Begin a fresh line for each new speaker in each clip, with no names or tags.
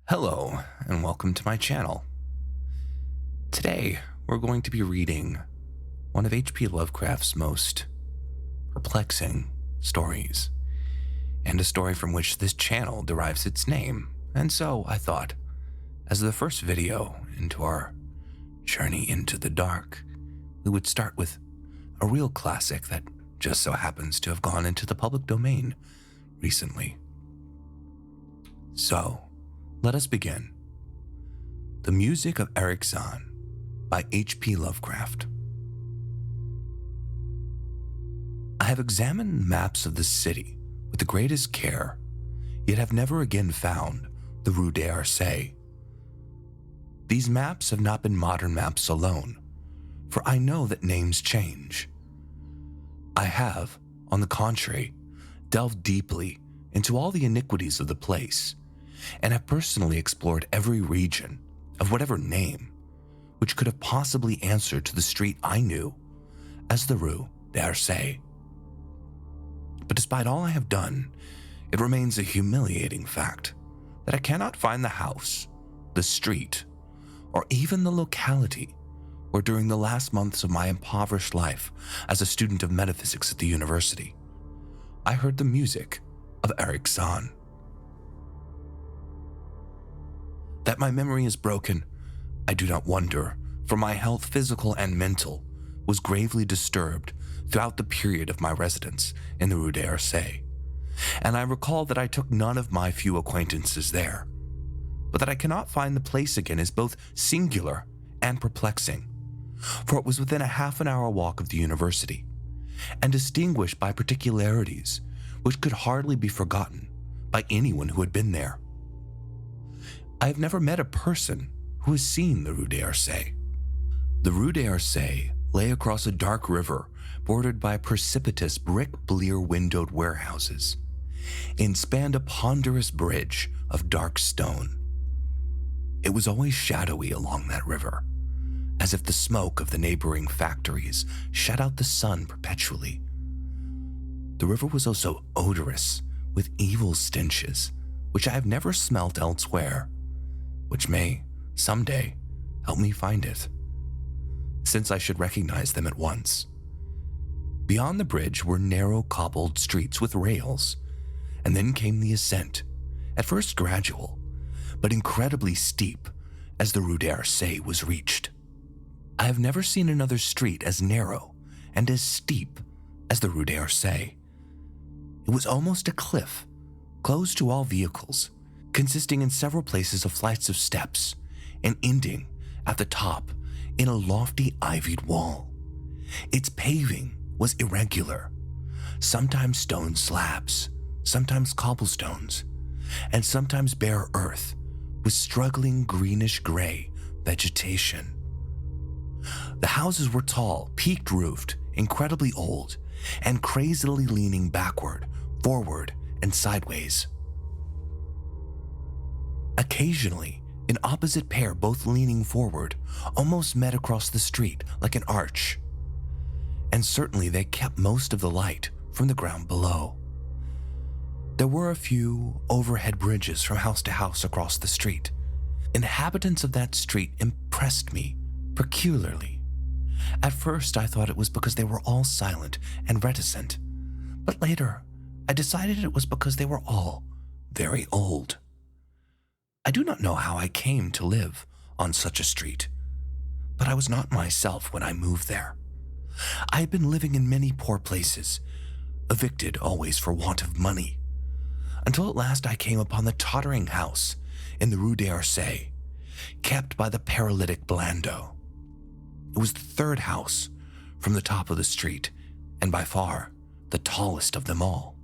Hello, and welcome to my channel. Today, we're going to be reading one of H.P. Lovecraft's most perplexing stories, and a story from which this channel derives its name. And so I thought, as the first video into our journey into the dark, we would start with a real classic that just so happens to have gone into the public domain recently. So, let us begin. The Music of Erich Zann by H.P. Lovecraft. I have examined maps of the city with the greatest care, yet have never again found the Rue d'Arcy. These maps have not been modern maps alone, for I know that names change. I have, on the contrary, delved deeply into all the iniquities of the place, and have personally explored every region of whatever name which could have possibly answered to the street I knew as the Rue d'Arcy. But despite all I have done, it remains a humiliating fact that I cannot find the house, the street, or even the locality where during the last months of my impoverished life as a student of metaphysics at the university, I heard the music of Erich Zann. That my memory is broken, I do not wonder, for my health, physical and mental, was gravely disturbed throughout the period of my residence in the Rue d'Arcy, and I recall that I took none of my few acquaintances there. But that I cannot find the place again is both singular and perplexing, for it was within a half-an-hour walk of the university, and distinguished by particularities which could hardly be forgotten by anyone who had been there. I have never met a person who has seen the Rue d'Arcy. The Rue d'Arcy lay across a dark river bordered by precipitous brick-blear-windowed warehouses, and spanned a ponderous bridge of dark stone. It was always shadowy along that river, as if the smoke of the neighboring factories shut out the sun perpetually. The river was also odorous with evil stenches, which I have never smelt elsewhere, which may, someday, help me find it, since I should recognize them at once. Beyond the bridge were narrow cobbled streets with rails, and then came the ascent, at first gradual, but incredibly steep as the Rue d'Arcy was reached. I have never seen another street as narrow and as steep as the Rue d'Arcy. It was almost a cliff, closed to all vehicles, consisting in several places of flights of steps, and ending at the top in a lofty ivied wall. Its paving was irregular, sometimes stone slabs, sometimes cobblestones, and sometimes bare earth with struggling greenish-gray vegetation. The houses were tall, peaked-roofed, incredibly old, and crazily leaning backward, forward, and sideways. Occasionally, an opposite pair both leaning forward almost met across the street like an arch, and certainly they kept most of the light from the ground below. There were a few overhead bridges from house to house across the street. Inhabitants of that street impressed me peculiarly. At first, I thought it was because they were all silent and reticent, but later, I decided it was because they were all very old. I do not know how I came to live on such a street, but I was not myself when I moved there. I had been living in many poor places, evicted always for want of money, until at last I came upon the tottering house in the Rue d'Arcy, kept by the paralytic Blando. It was the third house from the top of the street, and by far the tallest of them all,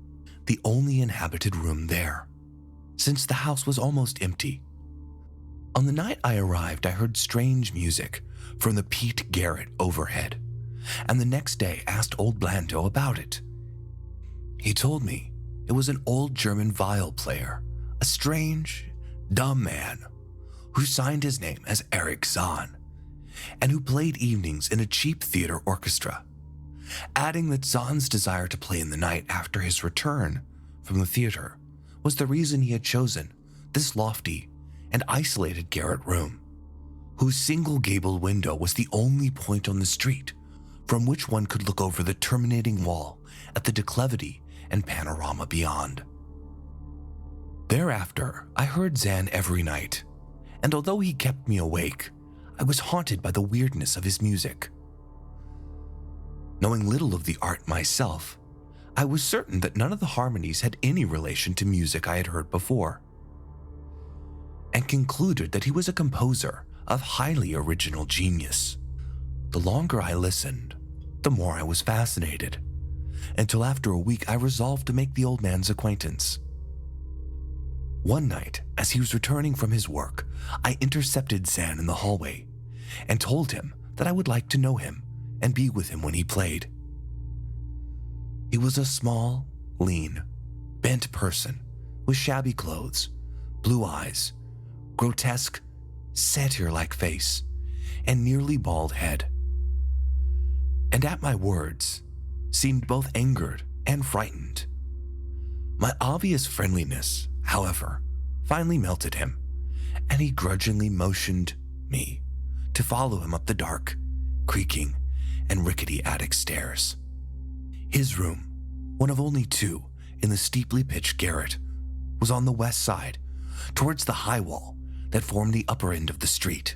the only inhabited room there, since the house was almost empty. On the night I arrived, I heard strange music from the peat garret overhead, and the next day asked old Blando about it. He told me it was an old German viol player, a strange, dumb man, who signed his name as Erich Zann, and who played evenings in a cheap theater orchestra, adding that Zann's desire to play in the night after his return from the theater was the reason he had chosen this lofty and isolated garret room, whose single gable window was the only point on the street from which one could look over the terminating wall at the declivity and panorama beyond. Thereafter, I heard Zann every night, and although he kept me awake, I was haunted by the weirdness of his music. Knowing little of the art myself, I was certain that none of the harmonies had any relation to music I had heard before, and concluded that he was a composer of highly original genius. The longer I listened, the more I was fascinated, until after a week I resolved to make the old man's acquaintance. One night, as he was returning from his work, I intercepted Zann in the hallway and told him that I would like to know him and be with him when he played. He was a small, lean, bent person with shabby clothes, blue eyes, grotesque, satyr-like face, and nearly bald head. And at my words, seemed both angered and frightened. My obvious friendliness, however, finally melted him, and he grudgingly motioned me to follow him up the dark, creaking, and rickety attic stairs. His room, one of only two in the steeply pitched garret, was on the west side, towards the high wall that formed the upper end of the street.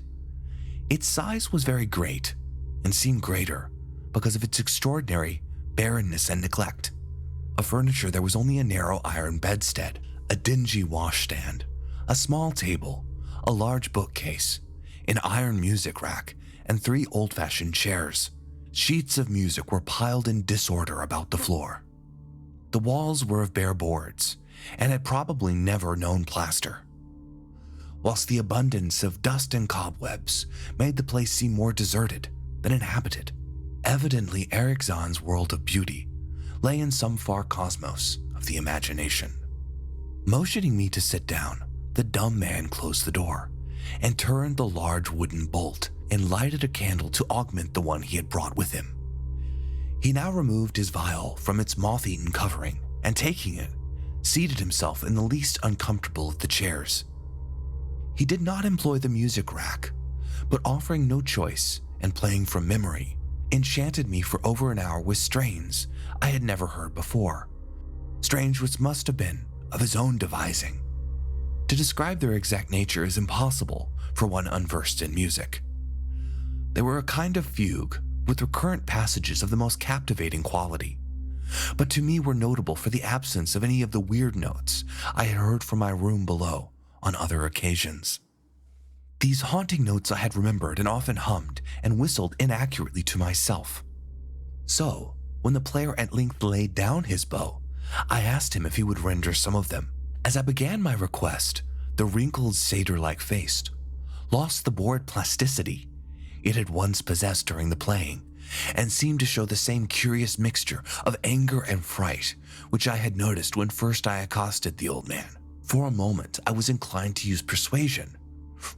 Its size was very great, and seemed greater because of its extraordinary barrenness and neglect. Of furniture there was only a narrow iron bedstead, a dingy washstand, a small table, a large bookcase, an iron music rack, and 3 old-fashioned chairs. Sheets of music were piled in disorder about the floor. The walls were of bare boards, and had probably never known plaster, whilst the abundance of dust and cobwebs made the place seem more deserted than inhabited. Evidently, Erich Zann's world of beauty lay in some far cosmos of the imagination. Motioning me to sit down, the dumb man closed the door and turned the large wooden bolt and lighted a candle to augment the one he had brought with him. He now removed his viol from its moth-eaten covering and, taking it, seated himself in the least uncomfortable of the chairs. He did not employ the music rack, but offering no choice and playing from memory, enchanted me for over an hour with strains I had never heard before, strains which must have been of his own devising. To describe their exact nature is impossible for one unversed in music. They were a kind of fugue with recurrent passages of the most captivating quality, but to me were notable for the absence of any of the weird notes I had heard from my room below on other occasions. These haunting notes I had remembered and often hummed and whistled inaccurately to myself. So, when the player at length laid down his bow, I asked him if he would render some of them. As I began my request, the wrinkled satyr-like face lost the bored plasticity it had once possessed during the playing, and seemed to show the same curious mixture of anger and fright which I had noticed when first I accosted the old man. For a moment I was inclined to use persuasion,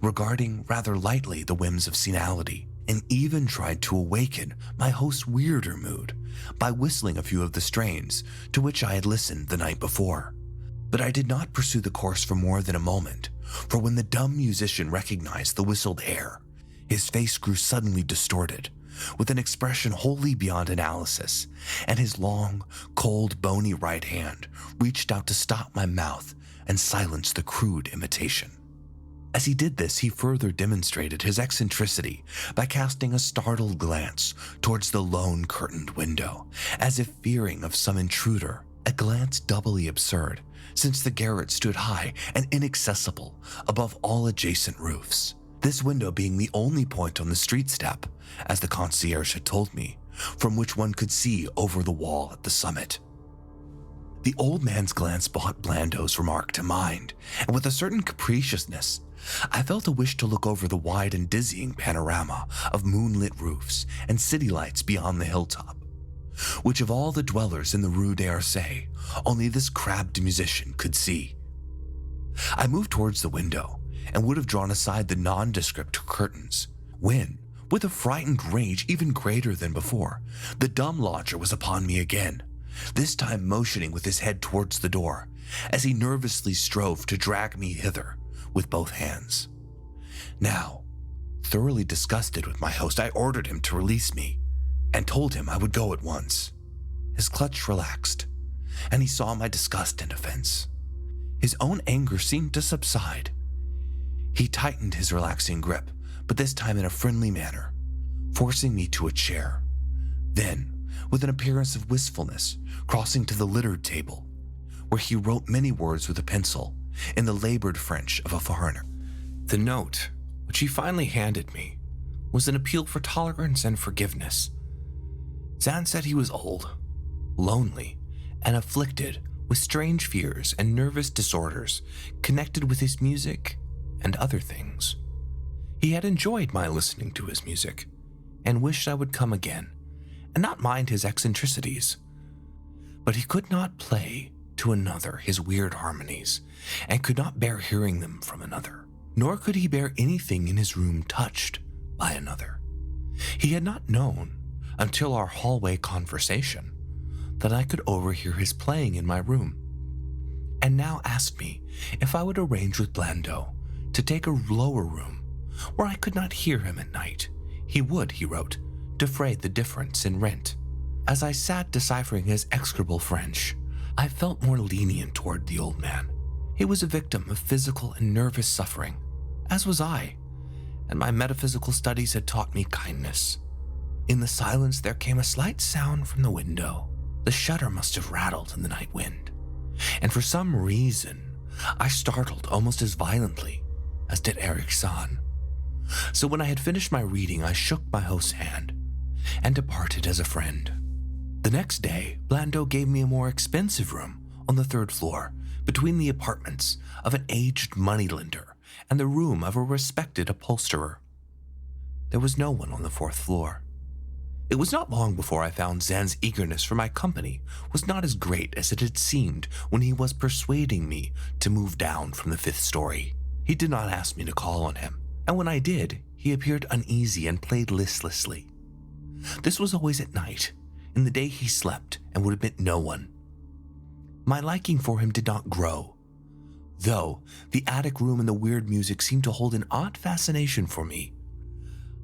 regarding rather lightly the whims of senility, and even tried to awaken my host's weirder mood by whistling a few of the strains to which I had listened the night before. But I did not pursue the course for more than a moment, for when the dumb musician recognized the whistled air, his face grew suddenly distorted, with an expression wholly beyond analysis, and his long, cold, bony right hand reached out to stop my mouth and silence the crude imitation. As he did this, he further demonstrated his eccentricity by casting a startled glance towards the lone curtained window, as if fearing of some intruder, a glance doubly absurd, since the garret stood high and inaccessible above all adjacent roofs, this window being the only point on the street step, as the concierge had told me, from which one could see over the wall at the summit. The old man's glance brought Blando's remark to mind, and with a certain capriciousness, I felt a wish to look over the wide and dizzying panorama of moonlit roofs and city lights beyond the hilltop, which of all the dwellers in the Rue d'Orsay, only this crabbed musician could see. I moved towards the window, and would have drawn aside the nondescript curtains, when, with a frightened rage even greater than before, the dumb lodger was upon me again, this time motioning with his head towards the door, as he nervously strove to drag me hither with both hands. Now, thoroughly disgusted with my host, I ordered him to release me and told him I would go at once. His clutch relaxed, and he saw my disgust and offense. His own anger seemed to subside. He tightened his relaxing grip, but this time in a friendly manner, forcing me to a chair. Then, with an appearance of wistfulness, crossing to the littered table, where he wrote many words with a pencil in the labored French of a foreigner. The note, which he finally handed me, was an appeal for tolerance and forgiveness. Zann said he was old, lonely, and afflicted with strange fears and nervous disorders connected with his music and other things. He had enjoyed my listening to his music and wished I would come again and not mind his eccentricities. But he could not play to another his weird harmonies and could not bear hearing them from another, nor could he bear anything in his room touched by another. He had not known until our hallway conversation that I could overhear his playing in my room, and now asked me if I would arrange with Blando to take a lower room where I could not hear him at night. He would, he wrote, defray the difference in rent. As I sat deciphering his execrable French, I felt more lenient toward the old man. He was a victim of physical and nervous suffering, as was I, and my metaphysical studies had taught me kindness. In the silence there came a slight sound from the window. The shutter must have rattled in the night wind, and for some reason, I startled almost as violently as did Erich's Zann. So when I had finished my reading, I shook my host's hand and departed as a friend. The next day, Blando gave me a more expensive room on the 3rd floor between the apartments of an aged moneylender and the room of a respected upholsterer. There was no one on the 4th floor. It was not long before I found Zann's eagerness for my company was not as great as it had seemed when he was persuading me to move down from the 5th story. He did not ask me to call on him, and when I did, he appeared uneasy and played listlessly. This was always at night. In the day he slept and would admit no one. My liking for him did not grow, though the attic room and the weird music seemed to hold an odd fascination for me.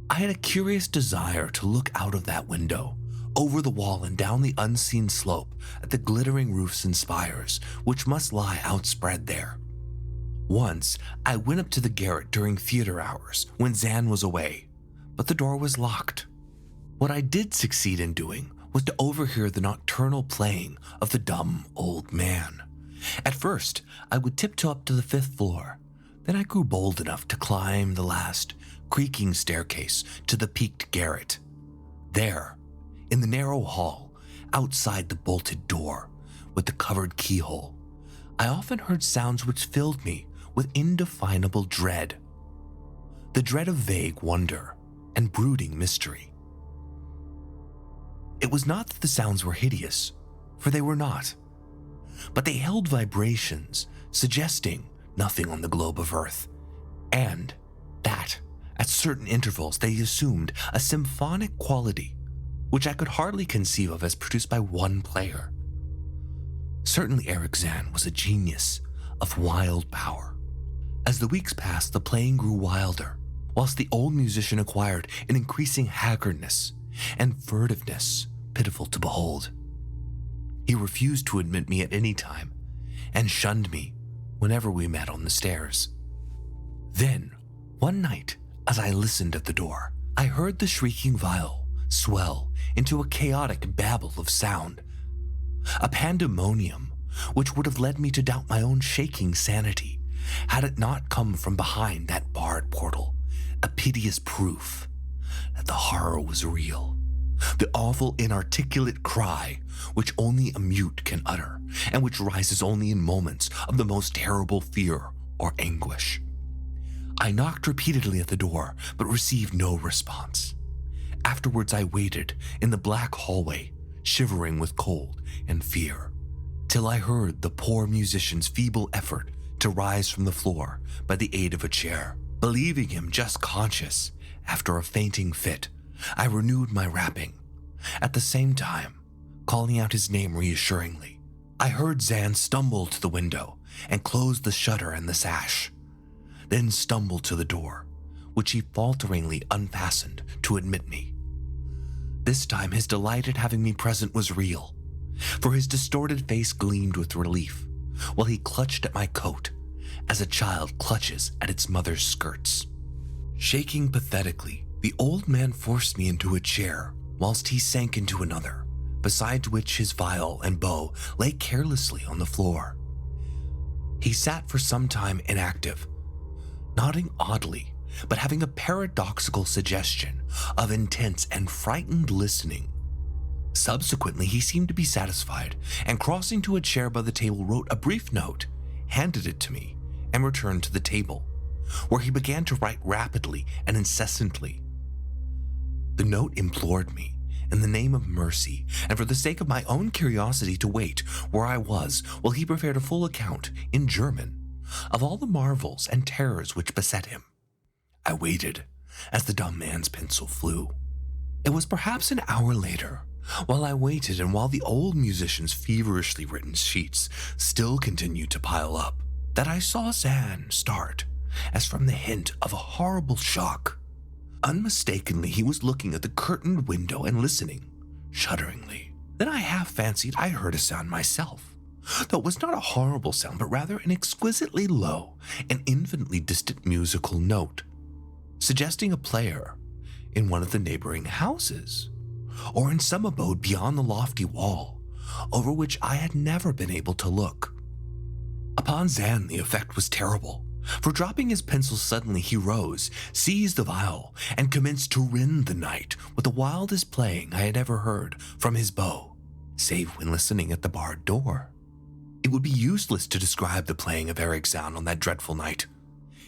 I had a curious desire to look out of that window, over the wall and down the unseen slope at the glittering roofs and spires which must lie outspread there. Once, I went up to the garret during theater hours when Zann was away, but the door was locked. What I did succeed in doing was to overhear the nocturnal playing of the dumb old man. At first, I would tiptoe up to the 5th floor. Then I grew bold enough to climb the last creaking staircase to the peaked garret. There, in the narrow hall, outside the bolted door with the covered keyhole, I often heard sounds which filled me with indefinable dread. The dread of vague wonder and brooding mystery. It was not that the sounds were hideous, for they were not, but they held vibrations suggesting nothing on the globe of Earth, and that, at certain intervals, they assumed a symphonic quality which I could hardly conceive of as produced by one player. Certainly Erich Zann was a genius of wild power. As the weeks passed, the playing grew wilder, whilst the old musician acquired an increasing haggardness and furtiveness pitiful to behold. He refused to admit me at any time, and shunned me whenever we met on the stairs. Then, one night, as I listened at the door, I heard the shrieking viol swell into a chaotic babble of sound, a pandemonium which would have led me to doubt my own shaking sanity had it not come from behind that barred portal, a piteous proof that the horror was real, the awful inarticulate cry which only a mute can utter, and which rises only in moments of the most terrible fear or anguish. I knocked repeatedly at the door, but received no response. Afterwards I waited in the black hallway, shivering with cold and fear, till I heard the poor musician's feeble effort to rise from the floor by the aid of a chair. Believing him just conscious after a fainting fit, I renewed my rapping, at the same time calling out his name reassuringly. I heard Zann stumble to the window and close the shutter and the sash. then stumbled to the door, which he falteringly unfastened to admit me. This time his delight at having me present was real, for his distorted face gleamed with relief, while he clutched at my coat as a child clutches at its mother's skirts. Shaking pathetically, the old man forced me into a chair whilst he sank into another, beside which his viol and bow lay carelessly on the floor. He sat for some time inactive, nodding oddly, but having a paradoxical suggestion of intense and frightened listening. Subsequently, he seemed to be satisfied, and crossing to a chair by the table wrote a brief note, handed it to me, and returned to the table, where he began to write rapidly and incessantly. The note implored me, in the name of mercy, and for the sake of my own curiosity, to wait where I was while he prepared a full account, in German, of all the marvels and terrors which beset him. I waited as the dumb man's pencil flew. It was perhaps an hour later, while I waited and while the old musician's feverishly written sheets still continued to pile up, that I saw Zann start, as from the hint of a horrible shock. Unmistakably, he was looking at the curtained window and listening, shudderingly. Then I half fancied I heard a sound myself, though it was not a horrible sound, but rather an exquisitely low and infinitely distant musical note, suggesting a player in one of the neighboring houses, or in some abode beyond the lofty wall, over which I had never been able to look. Upon Zann, the effect was terrible, for dropping his pencil suddenly, he rose, seized the viol, and commenced to rend the night with the wildest playing I had ever heard from his bow, save when listening at the barred door. It would be useless to describe the playing of Erich Zann on that dreadful night.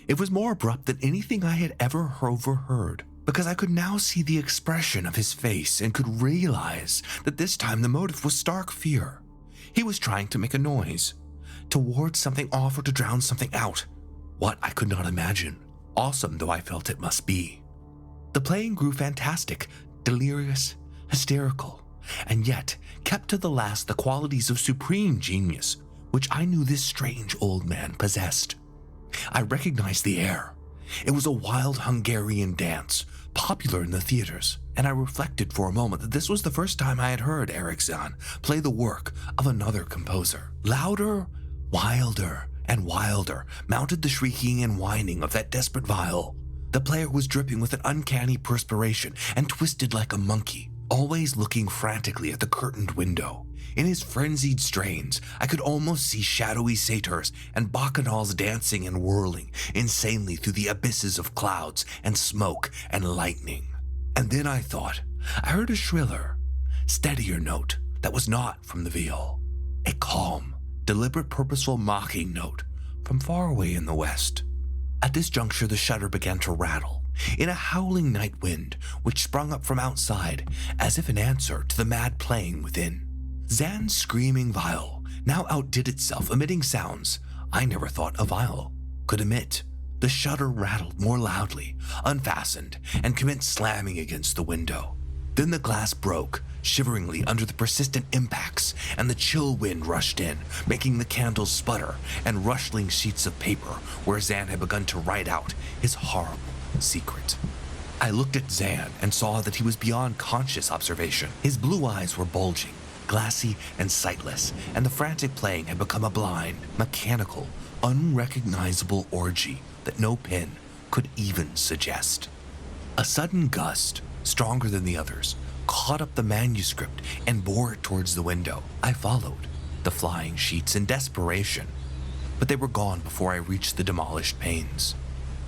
It was more abrupt than anything I had ever overheard, because I could now see the expression of his face and could realize that this time the motive was stark fear. He was trying to make a noise, to ward something off or to drown something out. What, I could not imagine, awesome though I felt it must be. The playing grew fantastic, delirious, hysterical, and yet kept to the last the qualities of supreme genius, which I knew this strange old man possessed. I recognized the air. It was a wild Hungarian dance, popular in the theaters, and I reflected for a moment that this was the first time I had heard Erich Zann play the work of another composer. Louder, wilder, and wilder mounted the shrieking and whining of that desperate viol. The player was dripping with an uncanny perspiration and twisted like a monkey, always looking frantically at the curtained window. In his frenzied strains, I could almost see shadowy satyrs and bacchanals dancing and whirling insanely through the abysses of clouds and smoke and lightning. And then I thought I heard a shriller, steadier note that was not from the viol, a calm, deliberate, purposeful mocking note from far away in the west. At this juncture, the shutter began to rattle in a howling night wind which sprung up from outside as if in answer to the mad playing within. Zann's screaming viol now outdid itself, emitting sounds I never thought a viol could emit. The shutter rattled more loudly, unfastened, and commenced slamming against the window. Then the glass broke, shiveringly under the persistent impacts, and the chill wind rushed in, making the candles sputter and rustling sheets of paper where Zann had begun to write out his horrible secret. I looked at Zann and saw that he was beyond conscious observation. His blue eyes were bulging, glassy and sightless, and the frantic playing had become a blind, mechanical, unrecognizable orgy that no pen could even suggest. A sudden gust, stronger than the others, caught up the manuscript and bore it towards the window. I followed the flying sheets in desperation, but they were gone before I reached the demolished panes.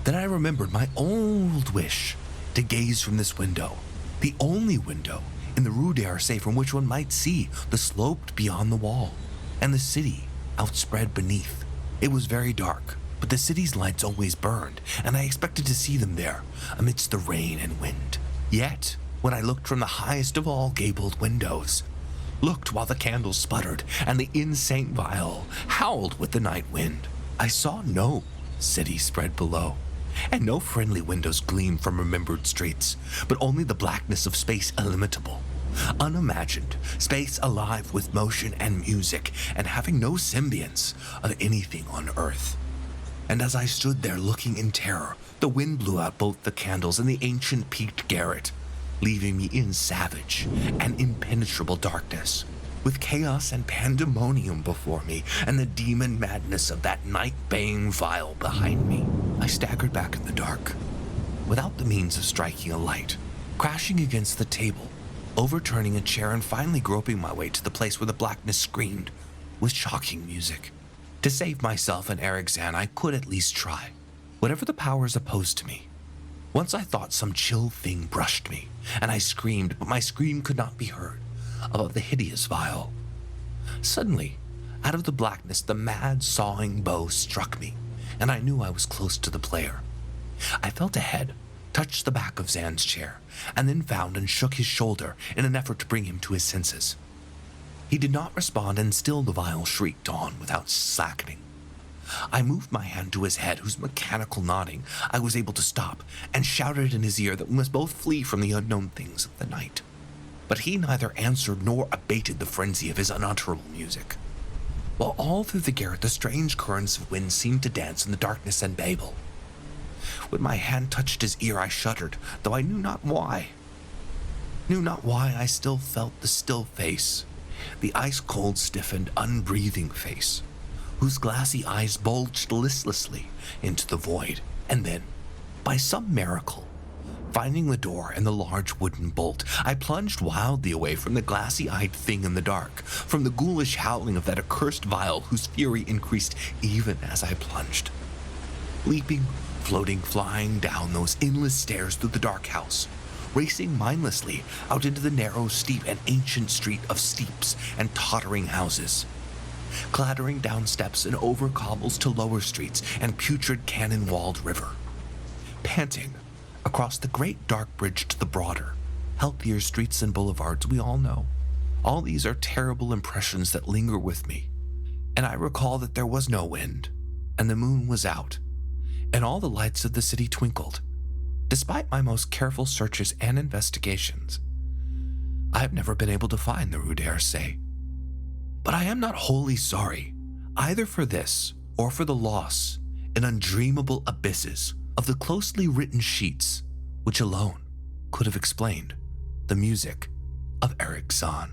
Then I remembered my old wish to gaze from this window, the only window in the Rue d'Arcet from which one might see the slope beyond the wall and the city outspread beneath. It was very dark, but the city's lights always burned, and I expected to see them there amidst the rain and wind. Yet, when I looked from the highest of all gabled windows, looked while the candles sputtered and the insane viol howled with the night wind, I saw no city spread below, and no friendly windows gleamed from remembered streets, but only the blackness of space illimitable, unimagined, space alive with motion and music, and having no semblance of anything on earth. And as I stood there looking in terror, the wind blew out both the candles in the ancient peaked garret, leaving me in savage and impenetrable darkness, with chaos and pandemonium before me and the demon madness of that night-baying vial behind me. I staggered back in the dark, without the means of striking a light, crashing against the table, overturning a chair, and finally groping my way to the place where the blackness screamed with shocking music. To save myself and Erich Zann, I could at least try, whatever the powers opposed to me. Once I thought some chill thing brushed me, and I screamed, but my scream could not be heard above the hideous vial. Suddenly, out of the blackness, the mad sawing bow struck me, and I knew I was close to the player. I felt a head touch the back of Zann's chair, and then found and shook his shoulder in an effort to bring him to his senses. He did not respond, and still the vial shrieked on without slackening. I moved my hand to his head, whose mechanical nodding I was able to stop, and shouted in his ear that we must both flee from the unknown things of the night. But he neither answered nor abated the frenzy of his unutterable music, while all through the garret the strange currents of wind seemed to dance in the darkness and babble. When my hand touched his ear, I shuddered, though I knew not why. I still felt the still face, the ice-cold, stiffened, unbreathing face, whose glassy eyes bulged listlessly into the void, and then, by some miracle, finding the door and the large wooden bolt, I plunged wildly away from the glassy-eyed thing in the dark, from the ghoulish howling of that accursed vial whose fury increased even as I plunged. Leaping, floating, flying down those endless stairs through the dark house, racing mindlessly out into the narrow, steep, and ancient street of steeps and tottering houses, clattering down steps and over cobbles to lower streets and putrid cannon-walled river, panting across the great dark bridge to the broader, healthier streets and boulevards we all know. All these are terrible impressions that linger with me, and I recall that there was no wind, and the moon was out, and all the lights of the city twinkled. Despite my most careful searches and investigations, I have never been able to find the Rue d'Orsay. But I am not wholly sorry, either for this or for the loss in undreamable abysses of the closely written sheets which alone could have explained the music of Erich Zann.